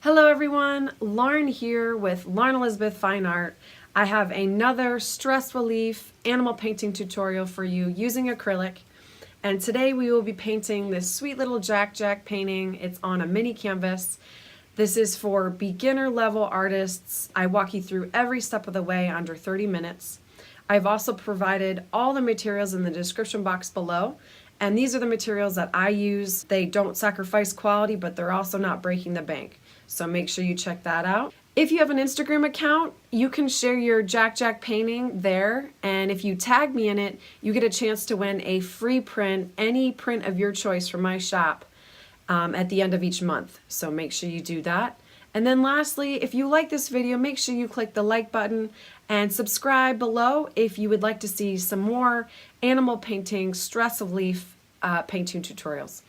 Hello everyone, Lauren here with Lauren Elizabeth Fine Art. I have another stress relief animal painting tutorial for you using acrylic. And today we will be painting this sweet little Jack painting. It's on a mini canvas. This is for beginner level artists. I walk you through every step of the way under 30 minutes. I've also provided all the materials in the description box below. And these are the materials that I use. They don't sacrifice quality, but they're also not breaking the bank. So make sure you check that out. If you have an Instagram account, you can share your Jack painting there. And if you tag me in it, you get a chance to win a free print, any print of your choice from my shop at the end of each month. So make sure you do that. And then lastly, if you like this video, make sure you click the like button and subscribe below if you would like to see some more animal painting, stress relief painting tutorials.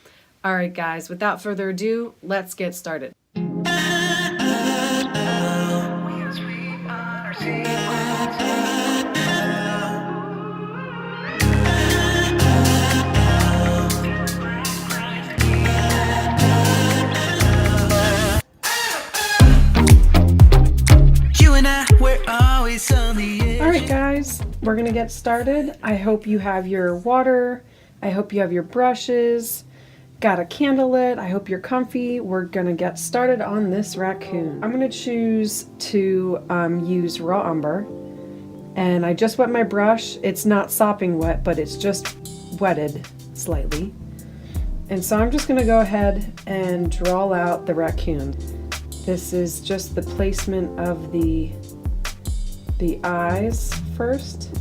All right, guys, without further ado, let's get started. Alright guys, we're gonna get started. I hope you have your water, I hope you have your brushes, got a candle lit, I hope you're comfy. We're gonna get started on this raccoon. I'm gonna choose to use raw umber, and I just wet my brush. It's not sopping wet, but it's just wetted slightly. And so I'm just gonna go ahead and draw out the raccoon. This is just the placement of the eyes first.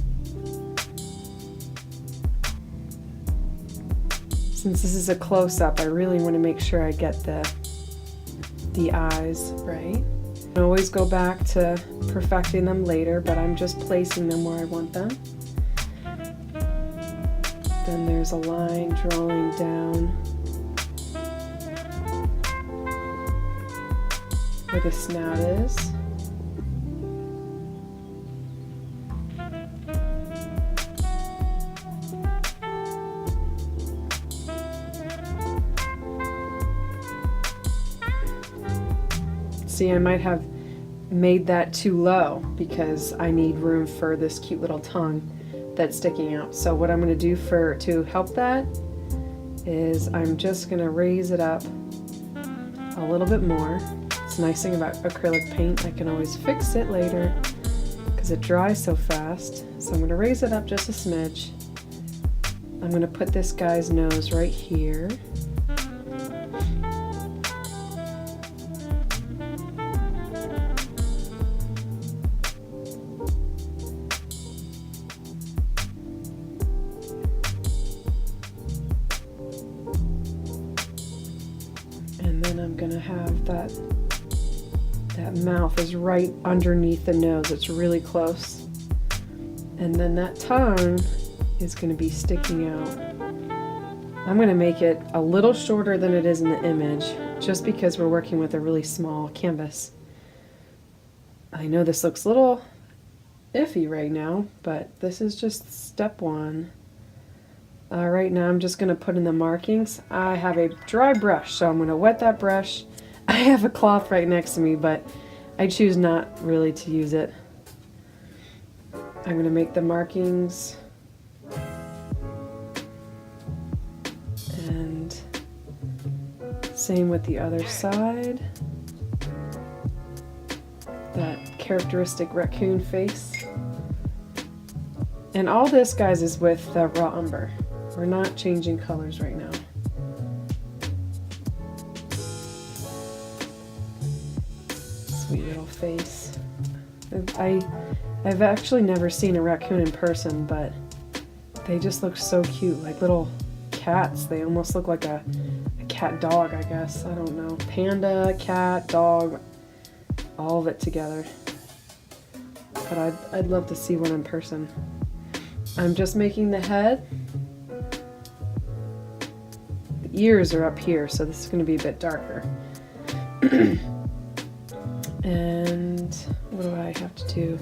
Since this is a close-up, I really want to make sure I get the eyes right. I can always go back to perfecting them later, but I'm just placing them where I want them. Then there's a line drawing down where the snout is. See, I might have made that too low because I need room for this cute little tongue that's sticking out. So what I'm going to do to help that is I'm just going to raise it up a little bit more. It's the nice thing about acrylic paint, I can always fix it later because it dries so fast. So I'm going to raise it up just a smidge. I'm going to put this guy's nose right here. And then I'm gonna have that mouth is right underneath the nose. It's really close. And then that tongue is gonna be sticking out. I'm gonna make it a little shorter than it is in the image, just because we're working with a really small canvas. I know this looks a little iffy right now, but this is just step one. Right now I'm just going to put in the markings. I have a dry brush, so I'm going to wet that brush. I have a cloth right next to me, but I choose not really to use it. I'm going to make the markings. And same with the other side. That characteristic raccoon face. And all this, guys, is with raw umber. We're not changing colors right now. Sweet little face. I've actually never seen a raccoon in person, but they just look so cute, like little cats. They almost look like a cat dog, I guess. I don't know. Panda, cat, dog, all of it together. But I'd love to see one in person. I'm just making the head. Ears are up here, so this is going to be a bit darker. And what do I have to do?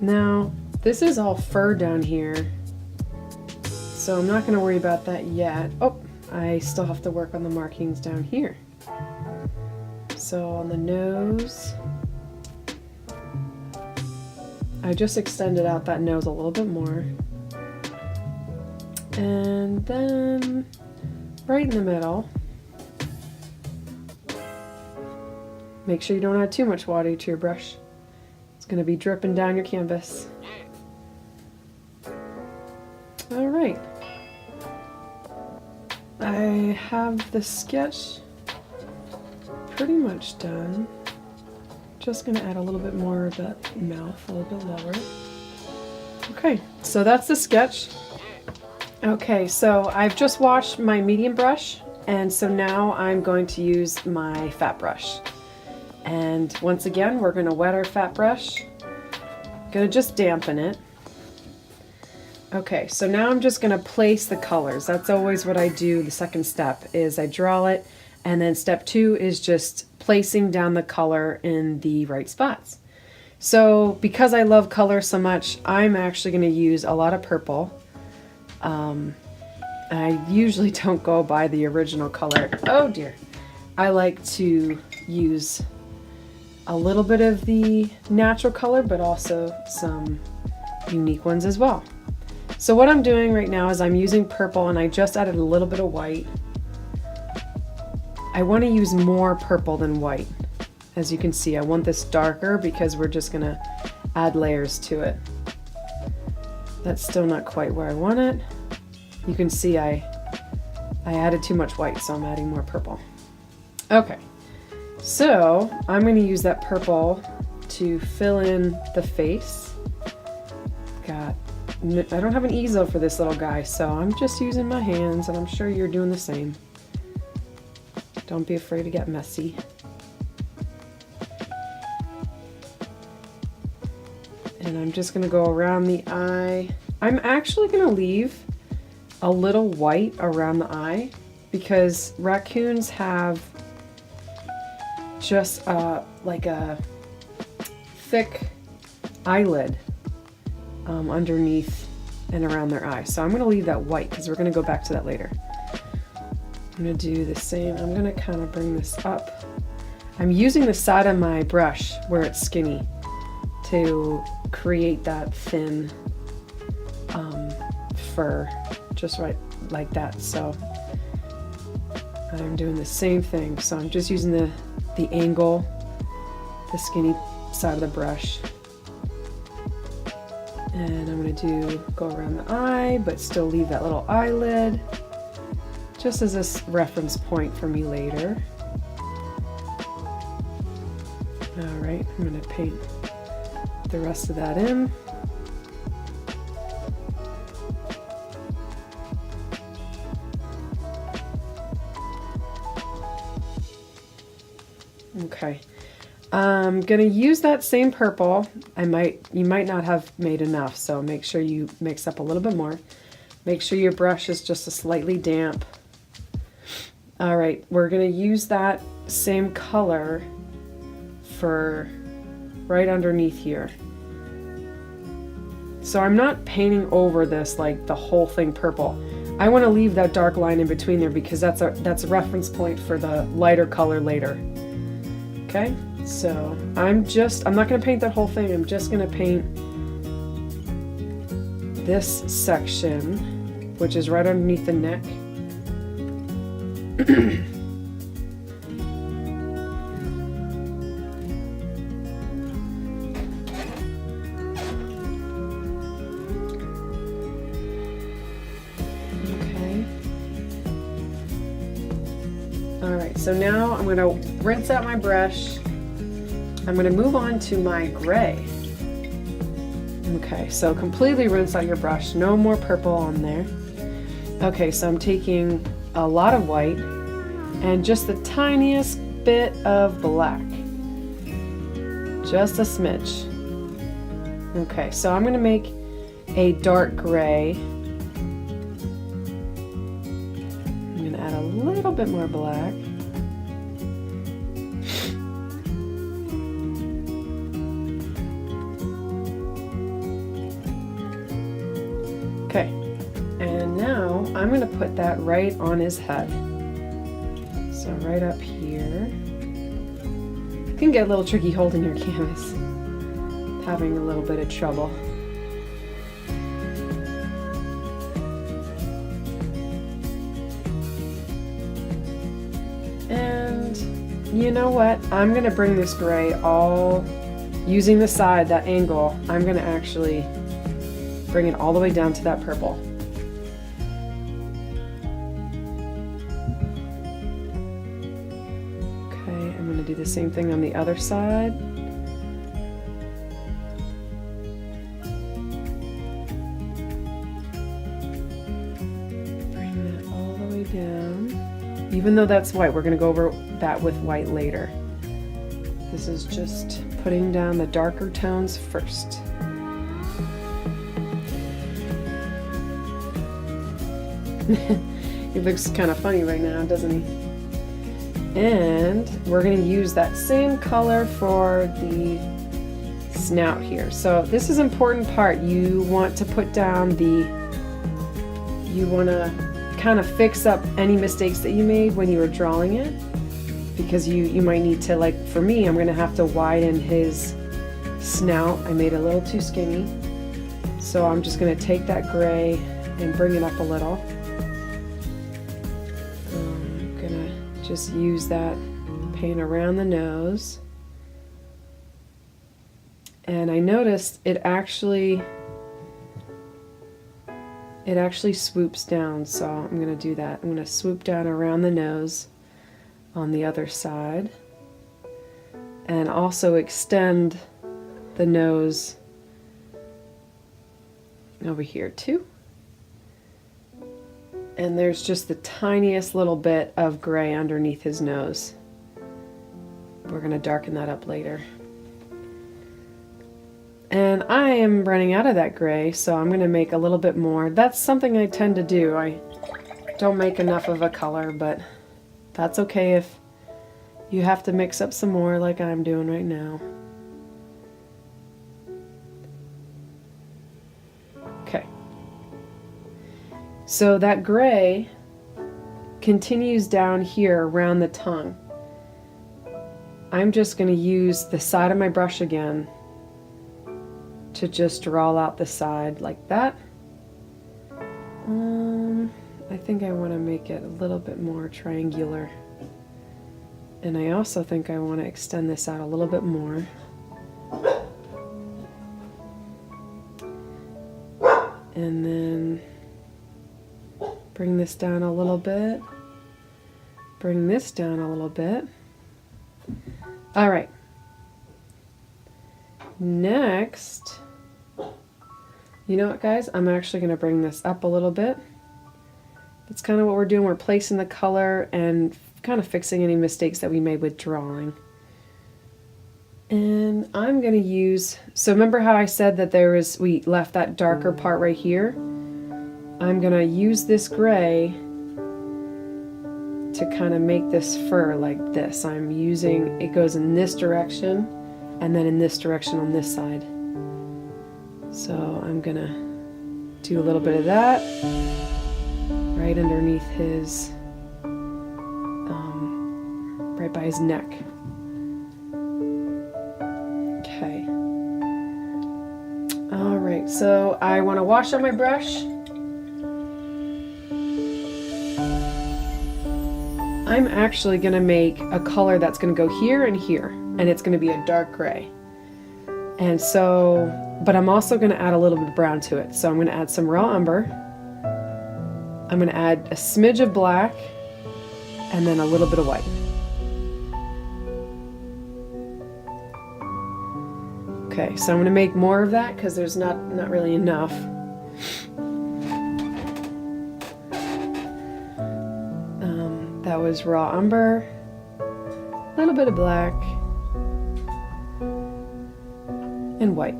Now, this is all fur down here, so I'm not going to worry about that yet. Oh, I still have to work on the markings down here. So on the nose, I just extended out that nose a little bit more. And then right in the middle, make sure you don't add too much water to your brush. It's going to be dripping down your canvas. All right. I have the sketch pretty much done. Just going to add a little bit more of that mouth, a little bit lower. Okay, so that's the sketch. Okay, so I've just washed my medium brush, and so now I'm going to use my fat brush. And once again, we're going to wet our fat brush. Going to just dampen it. Okay, so now I'm just going to place the colors. That's always what I do. The second step is I draw it, and then step 2 is just placing down the color in the right spots. So because I love color so much, I'm actually going to use a lot of purple. I usually don't go by the original color. Oh dear. I like to use a little bit of the natural color, but also some unique ones as well. So what I'm doing right now is I'm using purple, and I just added a little bit of white. I want to use more purple than white. As you can see, I want this darker because we're just gonna add layers to it. That's still not quite where I want it. You can see I added too much white, so I'm adding more purple. Okay, so I'm going to use that purple to fill in the face. I don't have an easel for this little guy, so I'm just using my hands, and I'm sure you're doing the same. Don't be afraid to get messy. And I'm just going to go around the eye. I'm actually going to leave a little white around the eye because raccoons have just like a thick eyelid underneath and around their eye. So I'm going to leave that white because we're going to go back to that later. I'm going to do the same. I'm going to kind of bring this up. I'm using the side of my brush where it's skinny to create that thin fur, just right like that. So I'm doing the same thing. So I'm just using the angle, the skinny side of the brush, and I'm going to go around the eye, but still leave that little eyelid, just as a reference point for me later. All right, I'm going to paint the rest of that in. Okay, I'm gonna use that same purple. You might not have made enough, so make sure you mix up a little bit more. Make sure your brush is just a slightly damp. All right, we're gonna use that same color for right underneath here. So I'm not painting over this like the whole thing purple. I want to leave that dark line in between there because that's a reference point for the lighter color later. Okay, so I'm not going to paint that whole thing. I'm just going to paint this section, which is right underneath the neck. Alright, so now I'm going to rinse out my brush. I'm going to move on to my gray. Okay, so completely rinse out your brush. No more purple on there. Okay, so I'm taking a lot of white and just the tiniest bit of black. Just a smidge. Okay, so I'm going to make a dark gray. I'm going to add a little bit more black. Okay, and now I'm going to put that right on his head. So right up here. It can get a little tricky holding your canvas. Having a little bit of trouble. And you know what? I'm going to bring this gray all using the side, that angle. I'm going to actually bring it all the way down to that purple. Okay, I'm going to do the same thing on the other side. Down. Even though that's white, we're going to go over that with white later. This is just putting down the darker tones first. He looks kind of funny right now, doesn't he? And we're going to use that same color for the snout here. So this is an important part. You want to put down you want to kind of fix up any mistakes that you made when you were drawing it, because you might need to, like for me, I'm going to have to widen his snout. I made it a little too skinny, so I'm just going to take that gray and bring it up a little. I'm going to just use that paint around the nose, and I noticed it actually swoops down, so I'm going to do that. I'm going to swoop down around the nose on the other side, and also extend the nose over here too. And there's just the tiniest little bit of gray underneath his nose. We're going to darken that up later. And I am running out of that gray, so I'm going to make a little bit more. That's something I tend to do. I don't make enough of a color, but that's okay if you have to mix up some more like I'm doing right now. Okay. So that gray continues down here around the tongue. I'm just going to use the side of my brush again to just draw out the side like that. I think I want to make it a little bit more triangular. And I also think I want to extend this out a little bit more. And then bring this down a little bit. Bring this down a little bit. All right. Next, you know what, guys? I'm actually going to bring this up a little bit. That's kind of what we're doing. We're placing the color and kind of fixing any mistakes that we made with drawing. And I'm going to use, so remember how I said that we left that darker part right here? I'm going to use this gray to kind of make this fur like this. I'm using, it goes in this direction and then in this direction on this side. So I'm going to do a little bit of that right underneath his, right by his neck. Okay. All right, so I want to wash out my brush. I'm actually going to make a color that's going to go here and here, and it's going to be a dark gray. And so, but I'm also going to add a little bit of brown to it. So I'm going to add some raw umber. I'm going to add a smidge of black, and then a little bit of white. Okay, so I'm going to make more of that because there's not really enough. That was raw umber, a little bit of black, and white.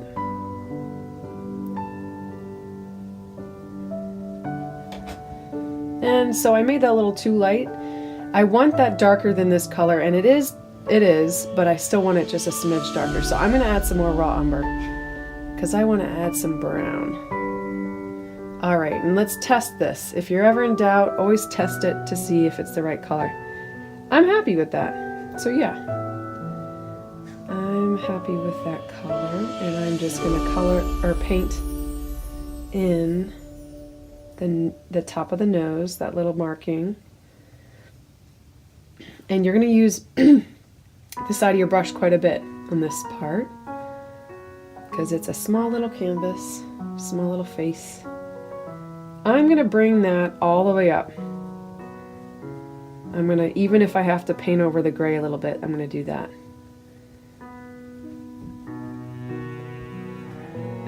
And so I made that a little too light. I want that darker than this color, and it is, but I still want it just a smidge darker. So I'm going to add some more raw umber because I want to add some brown. All right, and let's test this. If you're ever in doubt, always test it to see if it's the right color. I'm happy with that. So yeah. I'm happy with that color, and I'm just going to color or paint in the top of the nose, that little marking. And you're going to use the side of your brush quite a bit on this part because it's a small little canvas, small little face. I'm going to bring that all the way up. I'm going to, even if I have to paint over the gray a little bit, I'm going to do that.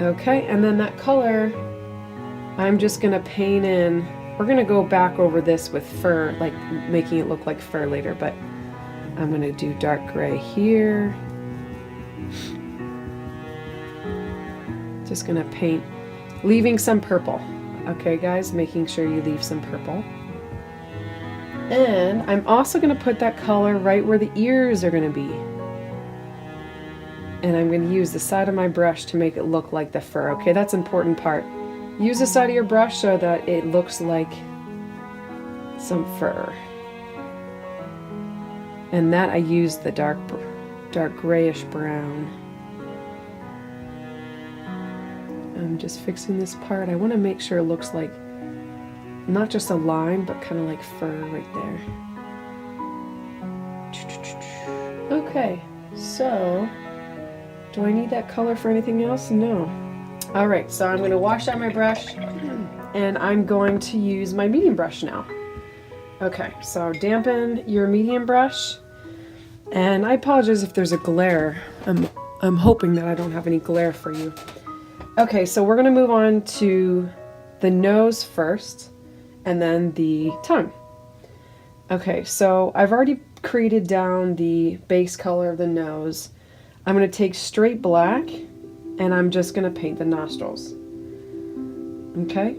Okay, and then that color, I'm just going to paint in. We're going to go back over this with fur, like making it look like fur later, but I'm going to do dark gray here. Just going to paint, leaving some purple. Okay, guys, making sure you leave some purple. And I'm also going to put that color right where the ears are going to be. And I'm going to use the side of my brush to make it look like the fur. Okay, that's an important part. Use the side of your brush so that it looks like some fur. And that I used the dark grayish brown. I'm just fixing this part. I want to make sure it looks like not just a line, but kind of like fur right there. Okay, so do I need that color for anything else? No. Alright, so I'm going to wash out my brush and I'm going to use my medium brush now. Okay, so dampen your medium brush, and I apologize if there's a glare. I'm hoping that I don't have any glare for you. Okay, so we're going to move on to the nose first and then the tongue. Okay, so I've already created down the base color of the nose. I'm going to take straight black and I'm just going to paint the nostrils. Okay,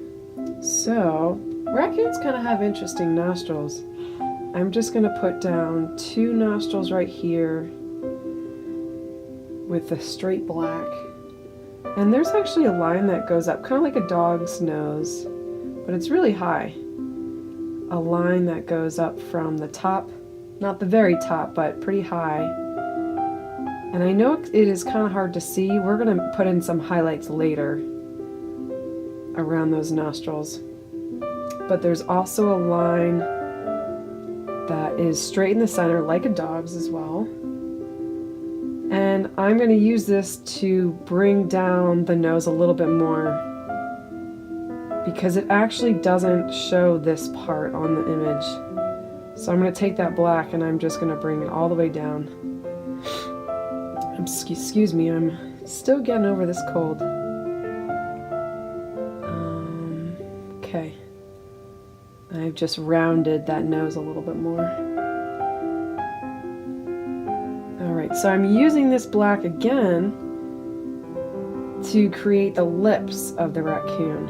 so raccoons kind of have interesting nostrils. I'm just going to put down 2 nostrils right here with the straight black. And there's actually a line that goes up, kind of like a dog's nose, but it's really high. A line that goes up from the top, not the very top, but pretty high. And I know it is kind of hard to see. We're going to put in some highlights later around those nostrils. But there's also a line that is straight in the center, like a dog's as well. And I'm going to use this to bring down the nose a little bit more because it actually doesn't show this part on the image. So I'm going to take that black and I'm just going to bring it all the way down. Excuse me, I'm still getting over this cold. Okay. I've just rounded that nose a little bit more. Alright, so I'm using this black again to create the lips of the raccoon.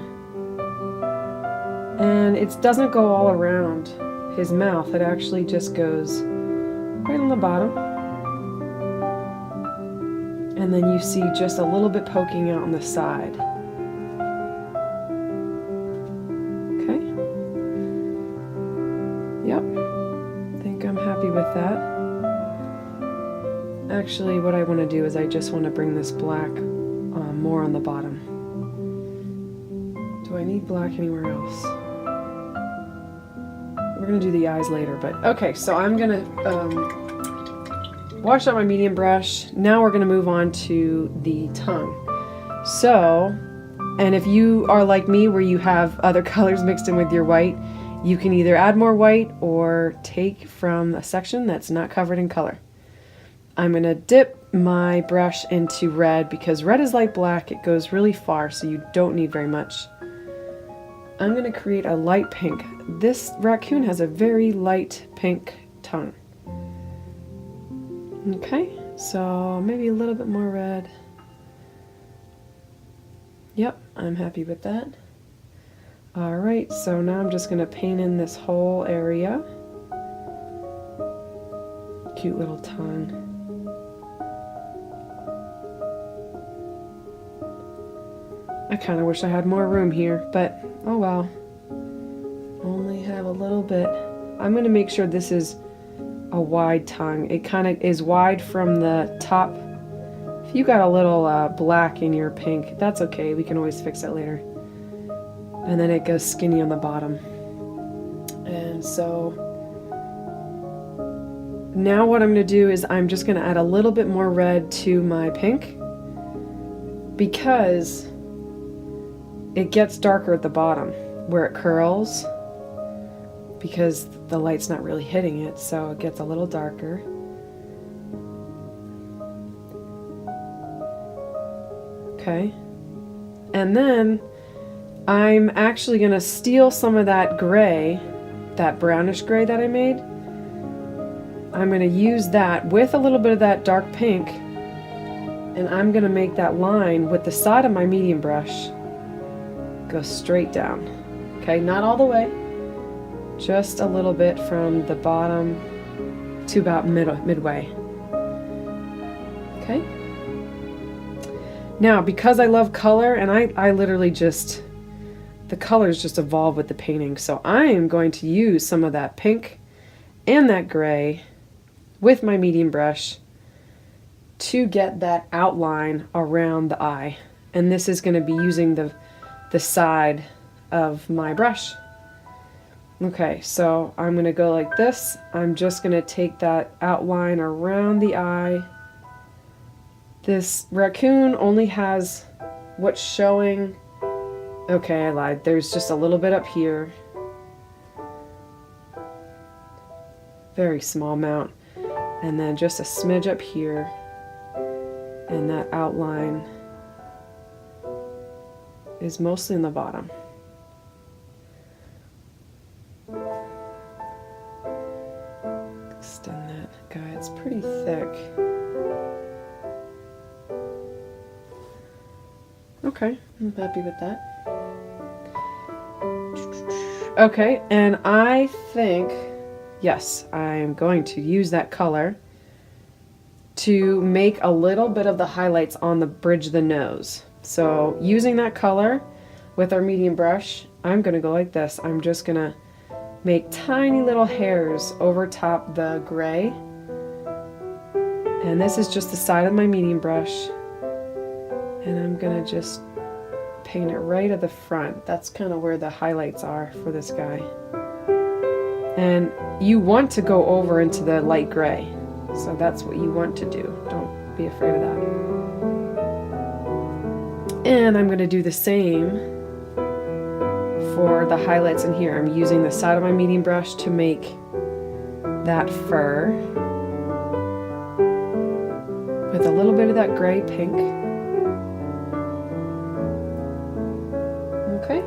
And it doesn't go all around his mouth, it actually just goes right on the bottom. And then you see just a little bit poking out on the side. Okay. Yep. I think I'm happy with that. Actually, what I want to do is I just want to bring this black more on the bottom. Do I need black anywhere else? We're going to do the eyes later, but okay, so I'm going to wash out my medium brush. Now we're going to move on to the tongue. So, and if you are like me where you have other colors mixed in with your white, you can either add more white or take from a section that's not covered in color. I'm going to dip my brush into red because red is like black. It goes really far, so you don't need very much. I'm going to create a light pink. This raccoon has a very light pink tongue. Okay, so maybe a little bit more red. Yep, I'm happy with that. Alright, so now I'm just going to paint in this whole area. Cute little tongue. I kind of wish I had more room here, but oh well. Only have a little bit. I'm going to make sure this is a wide tongue. It kind of is wide from the top If you got a little black in your pink, that's okay. We can always fix it later. And then it goes skinny on the bottom. And so now what I'm going to do is I'm just going to add a little bit more red to my pink because it gets darker at the bottom where it curls because the light's not really hitting it, so it gets a little darker. Okay. And then I'm actually going to steal some of that gray, that brownish gray that I made. I'm going to use that with a little bit of that dark pink, and I'm going to make that line with the side of my medium brush go straight down. Okay, not all the way, just a little bit from the bottom to about midway. Okay. Now, because I love color, and I literally just, the colors just evolve with the painting, so I am going to use some of that pink and that gray with my medium brush to get that outline around the eye. And this is going to be using the side of my brush. Okay, so I'm going to go like this. I'm just going to take that outline around the eye. This raccoon only has what's showing. Okay, I lied. There's just a little bit up here. Very small amount. And then just a smidge up here. And that outline is mostly in the bottom. Extend that guy. It's pretty thick. Okay, I'm happy with that. Okay, and I think, yes, I'm going to use that color to make a little bit of the highlights on the bridge of the nose. So using that color with our medium brush, I'm going to go like this. I'm just going to make tiny little hairs over top the gray. And this is just the side of my medium brush. And I'm going to just paint it right at the front. That's kind of where the highlights are for this guy. And you want to go over into the light gray. So that's what you want to do. Don't be afraid of that. And I'm going to do the same for the highlights in here. I'm using the side of my medium brush to make that fur with a little bit of that gray pink. Okay.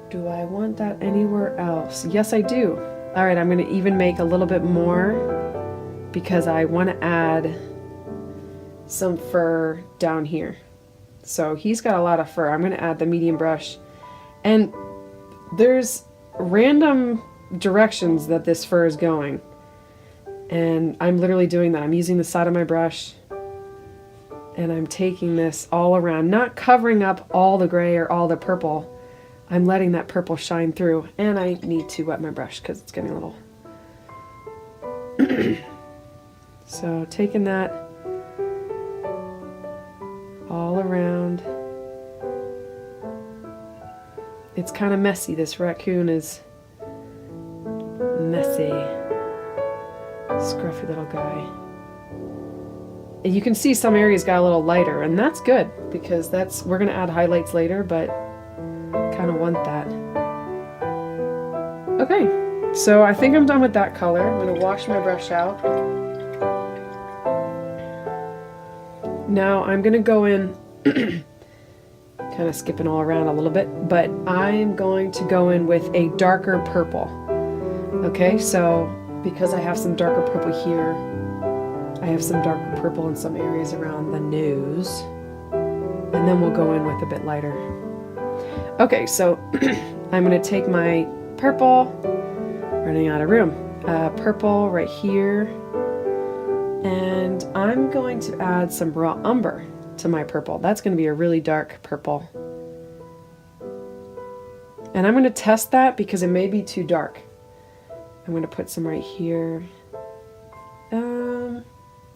Do I want that anywhere else? Yes, I do. All right, I'm going to even make a little bit more because I want to add some fur down here. So he's got a lot of fur. I'm going to add the medium brush. And there's random directions that this fur is going. And I'm literally doing that. I'm using the side of my brush. And I'm taking this all around. Not covering up all the gray or all the purple. I'm letting that purple shine through. And I need to wet my brush because it's getting a little... So taking that all around. It's kind of messy. This raccoon is messy. Scruffy little guy. And you can see some areas got a little lighter, and that's good because we're going to add highlights later, but kind of want that. Okay, so I think I'm done with that color. I'm going to wash my brush out. Now I'm going to go in, kind of skipping all around a little bit, but I'm going to go in with a darker purple. Okay, so because I have some darker purple here, I have some darker purple in some areas around the nose, and then we'll go in with a bit lighter. Okay, so I'm going to take my purple, running out of room, purple right here, and I'm going to add some raw umber to my purple. That's going to be a really dark purple. And I'm going to test that because it may be too dark. I'm going to put some right here.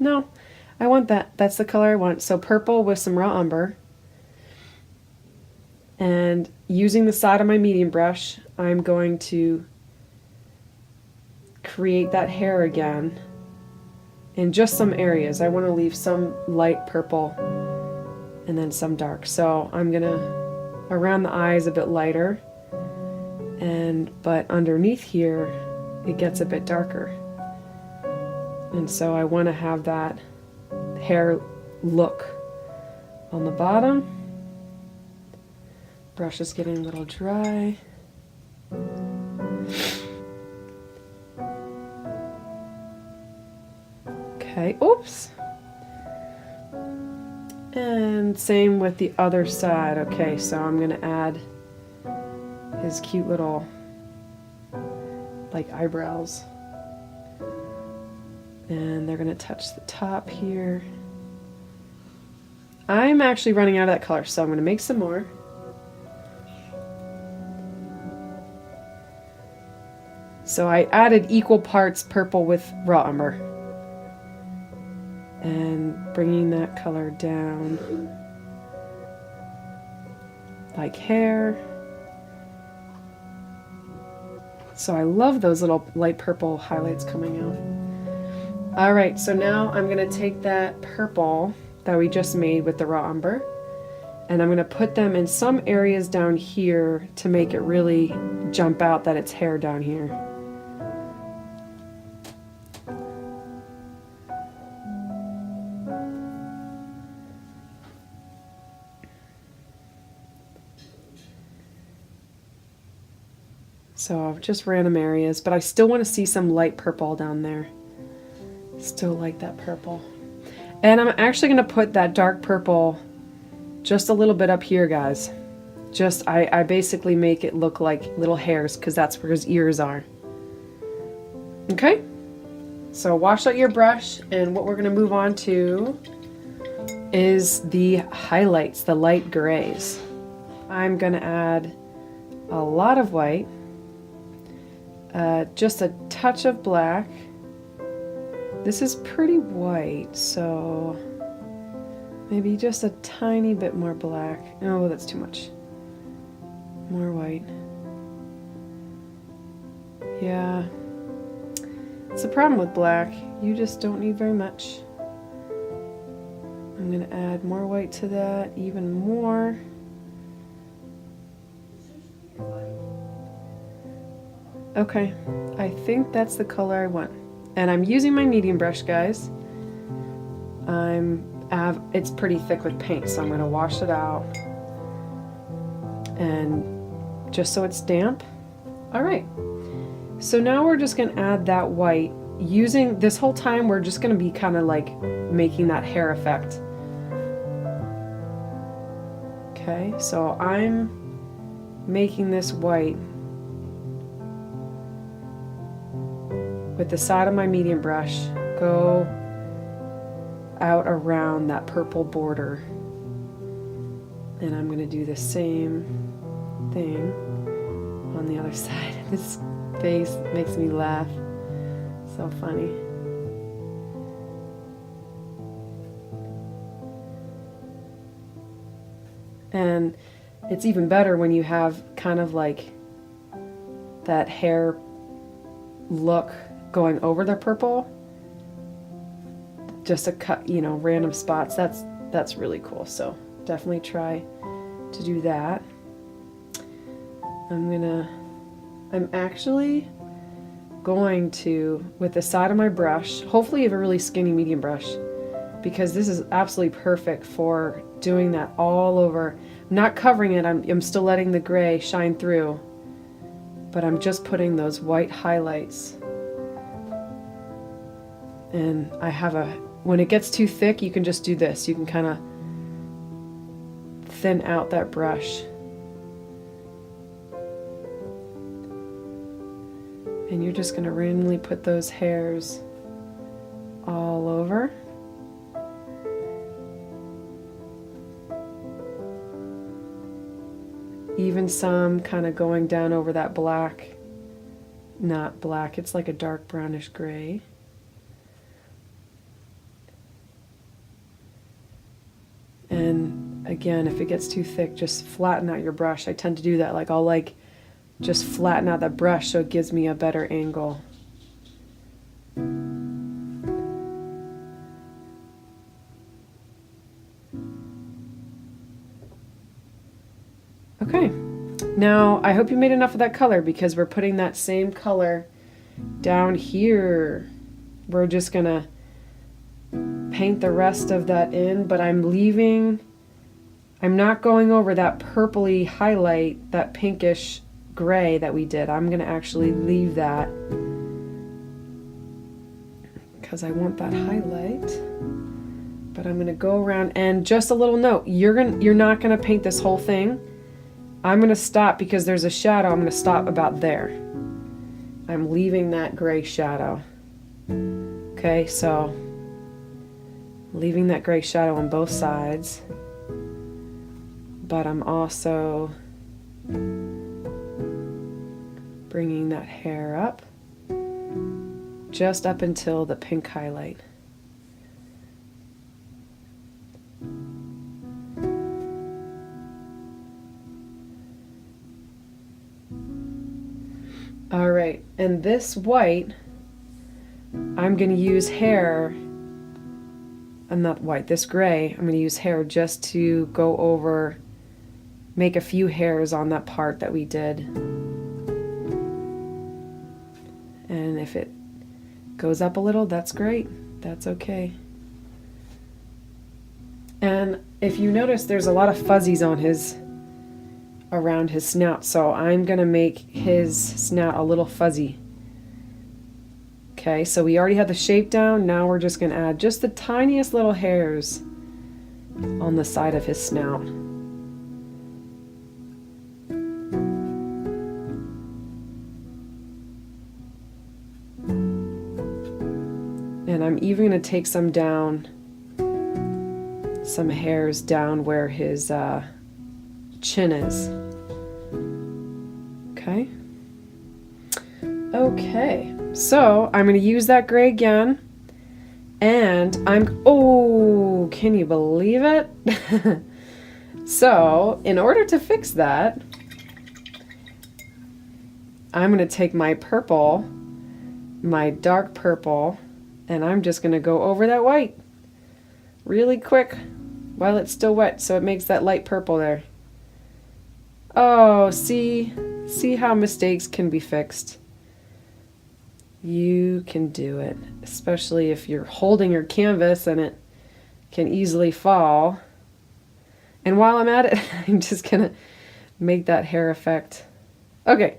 No, I want that. That's the color I want. So purple with some raw umber. And using the side of my medium brush, I'm going to create that hair again in just some areas. I want to leave some light purple and then some dark. So I'm going to, around the eyes a bit lighter, but underneath here it gets a bit darker. And so I want to have that hair look on the bottom. Brush is getting a little dry. Okay, oops. And same with the other side. Okay, so I'm going to add his cute little like eyebrows. And they're going to touch the top here. I'm actually running out of that color, so I'm going to make some more. So I added equal parts purple with raw umber. And bringing that color down like hair. So I love those little light purple highlights coming out. Alright, so now I'm going to take that purple that we just made with the raw umber, and I'm going to put them in some areas down here to make it really jump out that it's hair down here. So just random areas, but I still want to see some light purple down there. Still like that purple. And I'm actually going to put that dark purple just a little bit up here, guys. Just, I basically make it look like little hairs because that's where his ears are. Okay? So wash out your brush, and what we're going to move on to is the highlights, the light grays. I'm going to add a lot of white. Just a touch of black. This is pretty white, so maybe just a tiny bit more black. Oh, that's too much. More white. Yeah. It's the problem with black. You just don't need very much. I'm going to add more white to that, even more. Okay, I think that's the color I want. And I'm using my medium brush, guys. It's pretty thick with paint, so I'm going to wash it out. And just so it's damp. Alright, so now we're just going to add that white. Using this whole time, we're just going to be kind of like making that hair effect. Okay, so I'm making this white with the side of my medium brush, go out around that purple border. And I'm going to do the same thing on the other side. This face makes me laugh. So funny. And it's even better when you have kind of like that hair look going over the purple, just a cut, you know, random spots. That's really cool. So definitely try to do that. I'm actually going to, with the side of my brush, hopefully you have a really skinny medium brush, because this is absolutely perfect for doing that all over. I'm not covering it, I'm still letting the gray shine through, but I'm just putting those white highlights. And when it gets too thick, you can just do this. You can kind of thin out that brush. And you're just going to randomly put those hairs all over. Even some kind of going down over that black. Not black, it's like a dark brownish gray. And again, if it gets too thick, just flatten out your brush. I tend to do that. Like I'll just flatten out that brush so it gives me a better angle. Okay, now I hope you made enough of that color, because we're putting that same color down here. We're just gonna paint the rest of that in, but I'm not going over that purpley highlight, that pinkish gray that we did. I'm gonna actually leave that because I want that highlight. But I'm gonna go around, and just a little note, you're not gonna paint this whole thing. I'm gonna stop because there's a shadow. I'm gonna stop about there. I'm leaving that gray shadow. Okay, so leaving that gray shadow on both sides, but I'm also bringing that hair up, just up until the pink highlight. All right, and this white, I'm going to use hair, and not white, this gray, I'm going to use hair just to go over, make a few hairs on that part that we did. And if it goes up a little, that's great. That's okay. And if you notice, there's a lot of fuzzies on around his snout, so I'm gonna make his snout a little fuzzy. Okay, so we already have the shape down. Now we're just gonna add just the tiniest little hairs on the side of his snout. And I'm even gonna take some down, some hairs down where his chin is. Okay. Okay, so I'm going to use that gray again, and oh, can you believe it? So, in order to fix that, I'm going to take my purple, my dark purple, and I'm just going to go over that white really quick while it's still wet, so it makes that light purple there. Oh, see how mistakes can be fixed. You can do it, especially if you're holding your canvas and it can easily fall. And while I'm at it, I'm just gonna make that hair effect. Okay,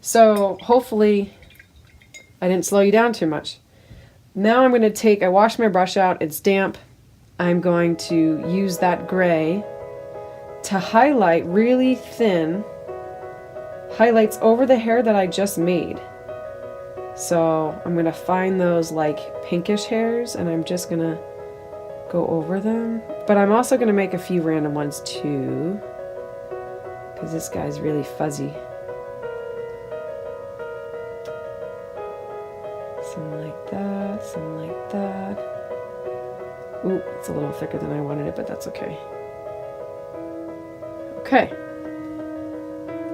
so hopefully I didn't slow you down too much. Now I'm gonna I washed my brush out, it's damp. I'm going to use that gray to highlight really thin highlights over the hair that I just made. So I'm going to find those like pinkish hairs, and I'm just going to go over them. But I'm also going to make a few random ones too, because this guy's really fuzzy. Some like that, some like that. Ooh, it's a little thicker than I wanted it, but that's okay. Okay.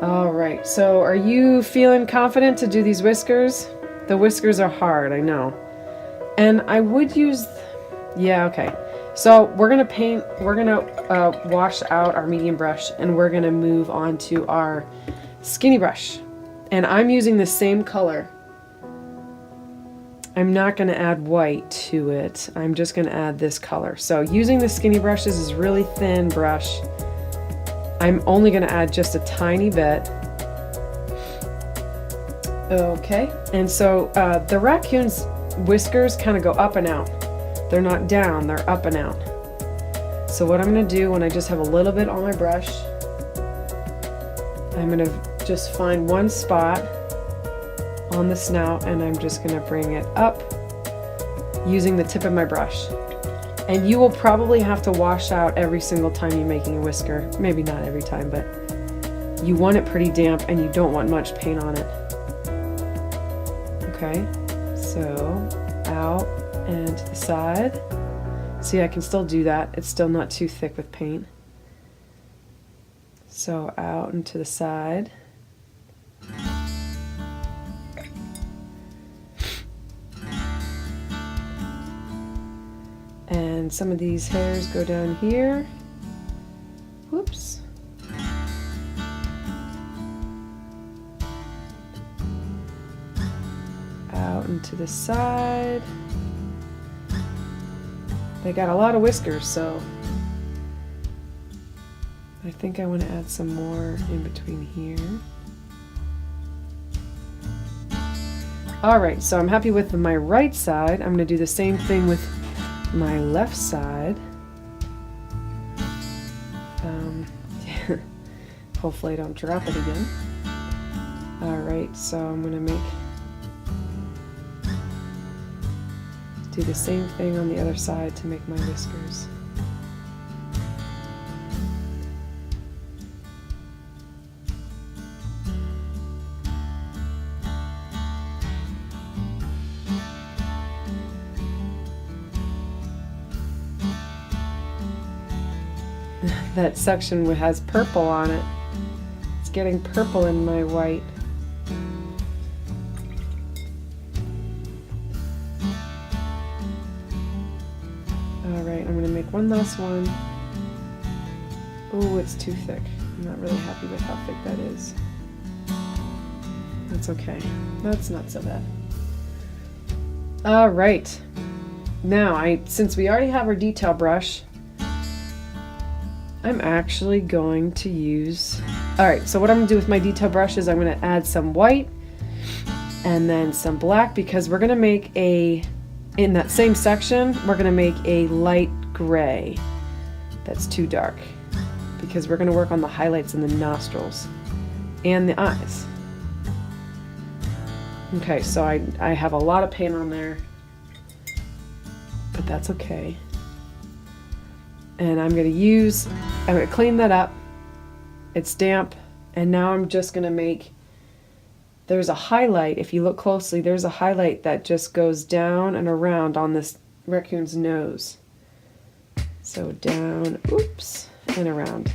All right, so are you feeling confident to do these whiskers? The whiskers are hard, I know. And I would use, yeah, okay. So we're gonna wash out our medium brush, and we're gonna move on to our skinny brush. And I'm using the same color. I'm not gonna add white to it. I'm just gonna add this color. So using the skinny brush, this is really thin brush. I'm only going to add just a tiny bit. Okay, and so the raccoon's whiskers kind of go up and out. They're not down, they're up and out. So what I'm going to do when I just have a little bit on my brush, I'm going to just find one spot on the snout, and I'm just going to bring it up using the tip of my brush. And you will probably have to wash out every single time you're making a whisker. Maybe not every time, but you want it pretty damp and you don't want much paint on it. Okay, so out and to the side. See, I can still do that. It's still not too thick with paint. So out and to the side. And some of these hairs go down here. Whoops. Out and to the side. They got a lot of whiskers, so I think I want to add some more in between here. Alright, so I'm happy with my right side. I'm going to do the same thing with my left side. Hopefully I don't drop it again. Alright, so I'm going to do the same thing on the other side to make my whiskers. That section has purple on it. It's getting purple in my white. Alright, I'm going to make one last one. Oh, it's too thick. I'm not really happy with how thick that is. That's okay. That's not so bad. Alright. Now, since we already have our detail brush, I'm actually going to use... Alright, so what I'm going to do with my detail brush is I'm going to add some white and then some black, because we're going to make in that same section, we're going to make a light gray that's too dark, because we're going to work on the highlights in the nostrils and the eyes. Okay, so I have a lot of paint on there, but that's okay. And I'm going to clean that up. It's damp, and now I'm just going to make, there's a highlight, if you look closely, there's a highlight that just goes down and around on this raccoon's nose. So down, oops, and around.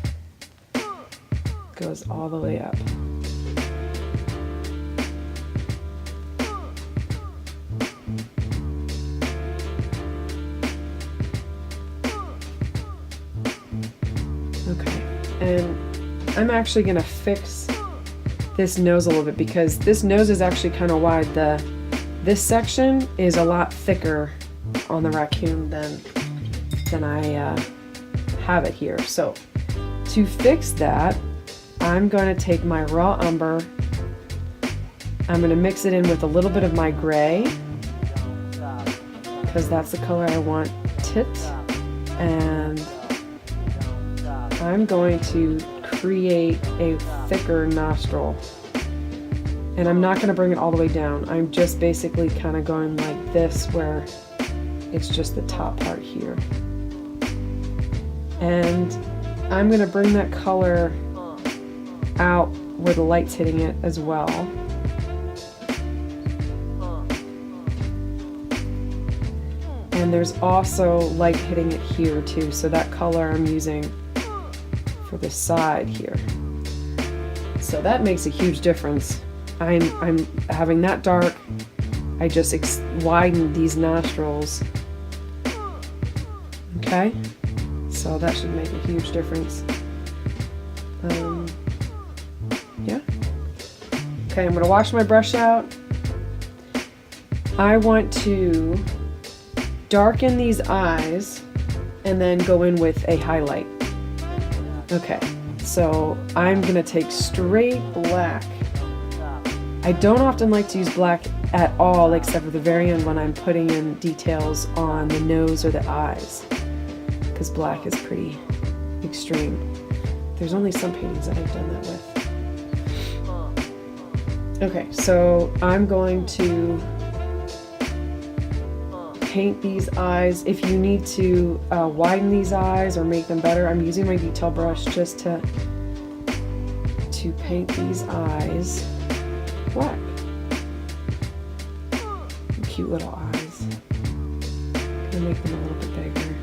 Goes all the way up. Okay, and I'm actually going to fix this nose a little bit, because this nose is actually kind of wide. This section is a lot thicker on the raccoon than I have it here. So to fix that, I'm going to take my raw umber, I'm going to mix it in with a little bit of my gray, because that's the color I want it, and I'm going to create a thicker nostril. And I'm not going to bring it all the way down. I'm just basically kind of going like this, where it's just the top part here. And I'm going to bring that color out where the light's hitting it as well. And there's also light hitting it here too, so that color I'm using for the side here. So that makes a huge difference. I'm having that dark. I just widened these nostrils. Okay, so that should make a huge difference. Yeah. Okay, I'm going to wash my brush out. I want to darken these eyes and then go in with a highlight. Okay, so I'm going to take straight black. I don't often like to use black at all, except for the very end when I'm putting in details on the nose or the eyes, because black is pretty extreme. There's only some paintings that I've done that with. Okay, so I'm going to paint these eyes. If you need to widen these eyes or make them better, I'm using my detail brush just to paint these eyes black. Cute little eyes. Gonna make them a little bit bigger.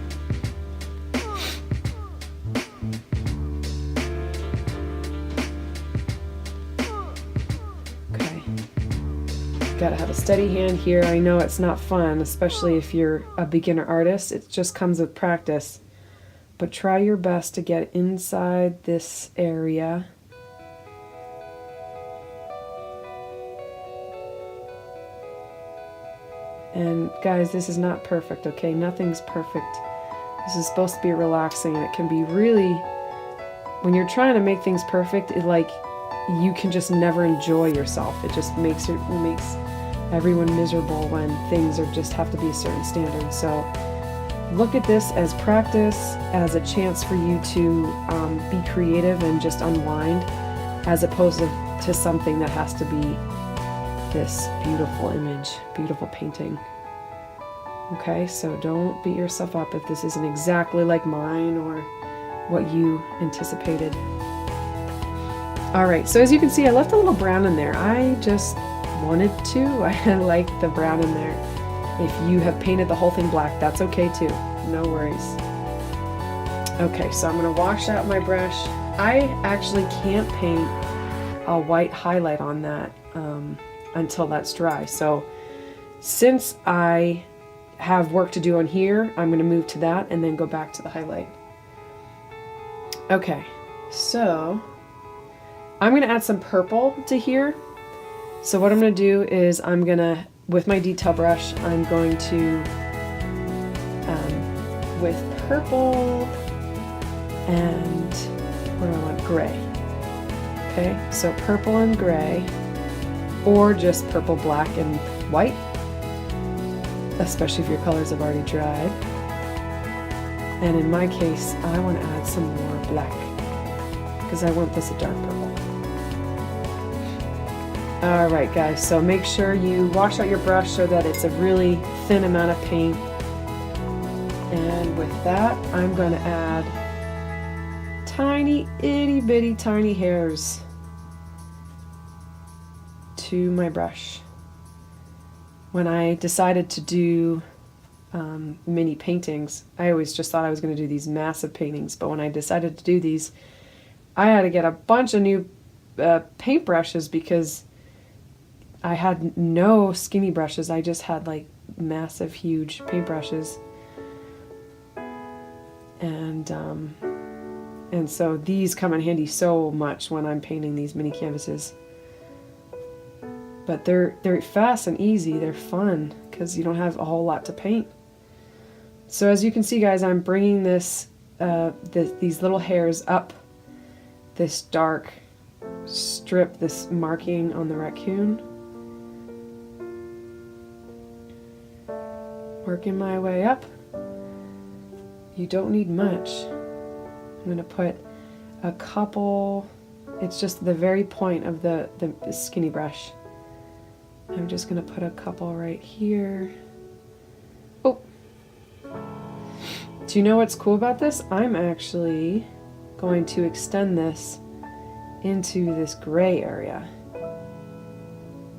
Gotta have a steady hand here. I know it's not fun, especially if you're a beginner artist. It just comes with practice. But try your best to get inside this area. And guys, this is not perfect, okay? Nothing's perfect. This is supposed to be relaxing, and it can be really, when you're trying to make things perfect, it like, you can just never enjoy yourself. It just makes everyone miserable when things are just have to be a certain standard. So look at this as practice, as a chance for you to be creative and just unwind, as opposed to something that has to be this beautiful image, beautiful painting. Okay, so don't beat yourself up if this isn't exactly like mine or what you anticipated. All right, so as you can see, I left a little brown in there. I just wanted to. I like the brown in there. If you have painted the whole thing black, that's okay too. No worries. Okay, so I'm gonna wash out my brush. I actually can't paint a white highlight on that until that's dry. So since I have work to do on here, I'm gonna move to that and then go back to the highlight. Okay, so I'm gonna add some purple to here. So what I'm gonna do is I'm gonna, with my detail brush, I'm going to, with purple and, what do I want, gray. Okay, so purple and gray, or just purple, black, and white, especially if your colors have already dried. And in my case, I want to add some more black, because I want this a dark purple. Alright guys, so make sure you wash out your brush so that it's a really thin amount of paint. And with that, I'm going to add tiny, itty bitty tiny hairs to my brush. When I decided to do mini paintings, I always just thought I was going to do these massive paintings, but when I decided to do these, I had to get a bunch of new paint brushes because I had no skinny brushes. I just had like massive, huge paint brushes. And so these come in handy so much when I'm painting these mini canvases. But they're fast and easy. They're fun because you don't have a whole lot to paint. So as you can see, guys, I'm bringing this these little hairs up this dark strip, this marking on the raccoon. Working my way up. You don't need much. I'm going to put a couple, it's just the very point of the skinny brush. I'm just going to put a couple right here. Oh! Do you know what's cool about this? I'm actually going to extend this into this gray area.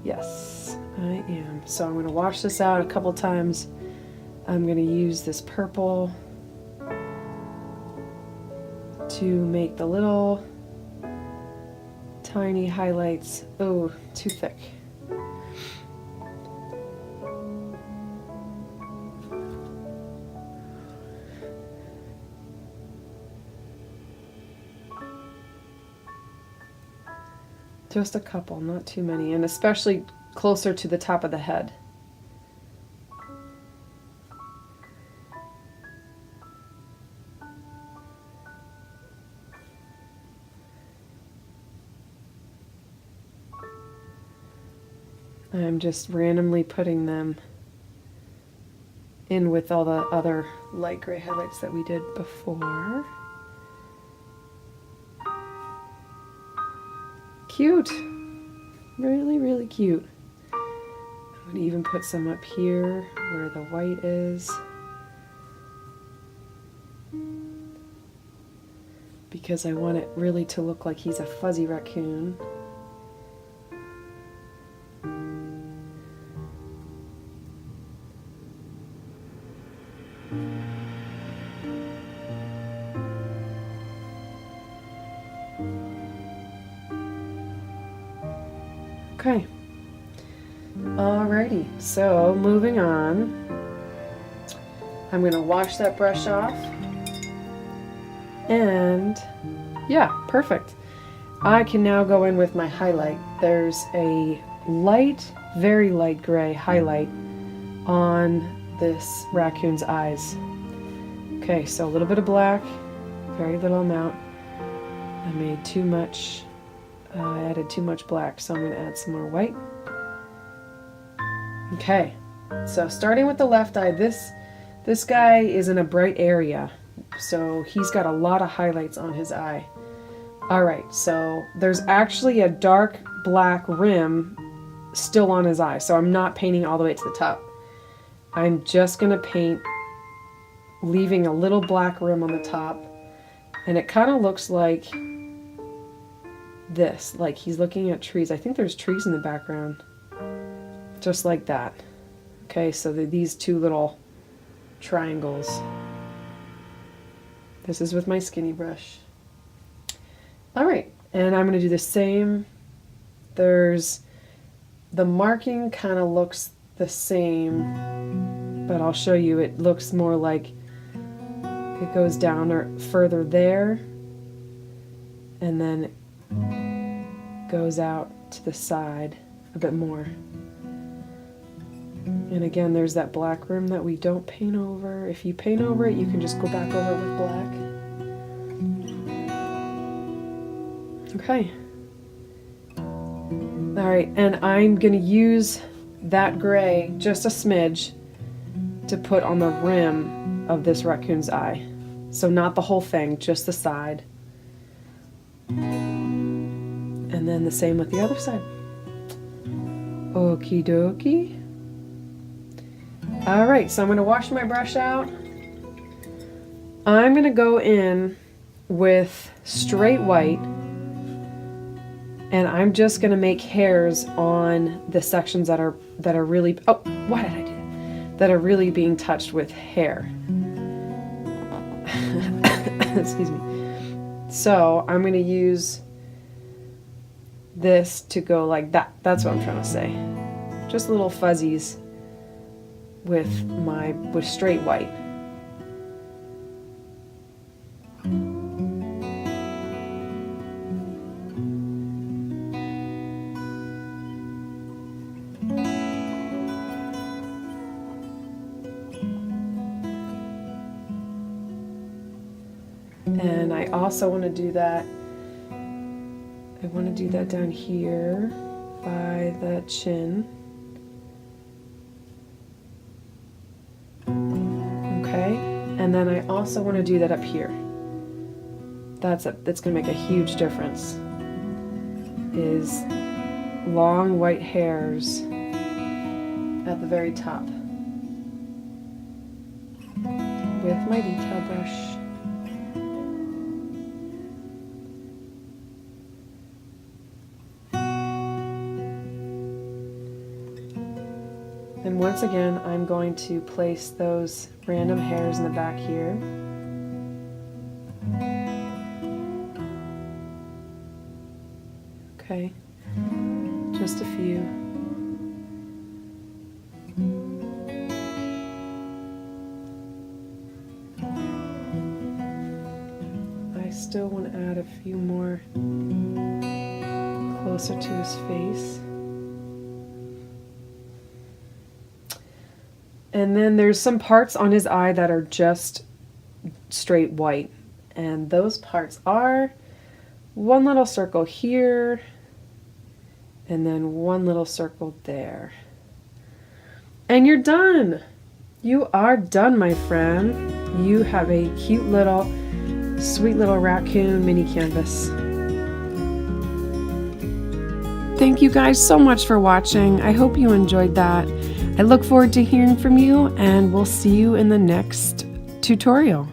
Yes, I am. So I'm going to wash this out a couple times. I'm going to use this purple to make the little tiny highlights. Oh, too thick. Just a couple, not too many, and especially closer to the top of the head. I'm just randomly putting them in with all the other light gray highlights that we did before. Cute. Really, really cute. I'm going to even put some up here where the white is, because I want it really to look like he's a fuzzy raccoon. Okay, Alrighty, so moving on. I'm going to wash that brush off. And yeah, perfect. I can now go in with my highlight. There's a light, very light gray highlight on this raccoon's eyes. Okay, so a little bit of black, very little amount. I made too much, I added too much black, so I'm going to add some more white. Okay, so starting with the left eye, this guy is in a bright area, so he's got a lot of highlights on his eye. Alright, so there's actually a dark black rim still on his eye, so I'm not painting all the way to the top. I'm just going to paint, leaving a little black rim on the top, and it kind of looks like this, like he's looking at trees. I think there's trees in the background. Just like that. Okay, so these two little triangles. This is with my skinny brush. Alright, and I'm going to do the same. There's, the marking kind of looks the same, but I'll show you, it looks more like it goes down or further there, and then it goes out to the side a bit more. And again, there's that black rim that we don't paint over. If you paint over it, you can just go back over it with black. Okay. Alright, and I'm going to use that gray, just a smidge, to put on the rim of this raccoon's eye. So not the whole thing, just the side. And then the same with the other side. Okie dokie. Alright, so I'm going to wash my brush out. I'm going to go in with straight white, and I'm just going to make hairs on the sections that are really, oh, why did I do that? That are really being touched with hair. Excuse me. So I'm going to use this to go like that. That's what I'm trying to say. Just little fuzzies with straight white. And I also want to do that, I want to do that down here by the chin. Okay, and then I also want to do that up here. That's going to make a huge difference. Is long white hairs at the very top with my detail brush. And once again, I'm going to place those random hairs in the back here. Okay, just a few. I still want to add a few more closer to his face. And then there's some parts on his eye that are just straight white. And those parts are one little circle here, and then one little circle there. And you're done! You are done, my friend. You have a cute little, sweet little raccoon mini canvas. Thank you guys so much for watching. I hope you enjoyed that. I look forward to hearing from you, and we'll see you in the next tutorial.